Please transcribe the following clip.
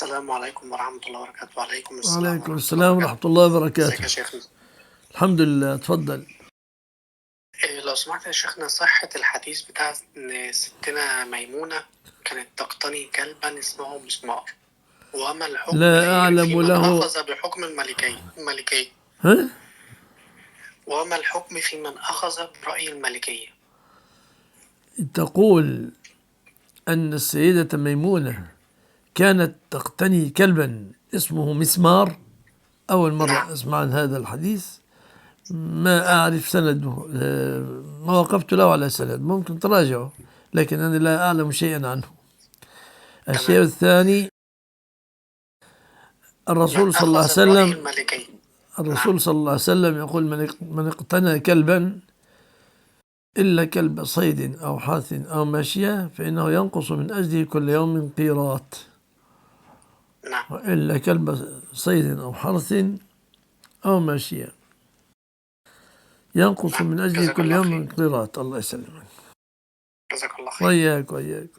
السلام عليكم ورحمة الله وبركاته. وعليكم السلام وعليكم ورحمة الله السلام ورحمة وبركاته. الله ازيك وبركاته. يا شيخنا؟ الحمد لله، تفضل. لو سمحت يا شيخنا، صحة الحديث بتاع إن ستنا ميمونة كانت تقتني كلبا اسمه مسمار، وما الحكم لا في أعلم من له. أخذ بحكم الملكية؟ ها؟ وما الحكم في من أخذ برأي الملكية؟ تقول أن السيدة ميمونة كانت تقتني كلبا اسمه مسمار. أول نعم. مرة أسمع عن هذا الحديث، ما نعم. أعرف سنده، ما وقفت له على سند، ممكن تراجعه، لكن أنا لا أعلم شيئا عنه. تمام. الشيء الثاني، من الرسول صلى الله عليه أخذ برأي وسلم الملكية. نعم. الرسول صلى الله عليه وسلم يقول: من اقتنى كلبا إلا كلب صيد أو حرث أو ماشية فإنه ينقص من أجله كل يوم قيراط، نعم. وإلا كلب صيد أو حرث أو ماشية ينقص نعم. من أجله جزاك كل الله يوم خير. قيراط. الله يسلمك. جزاك الله خير. وإياك وإياك.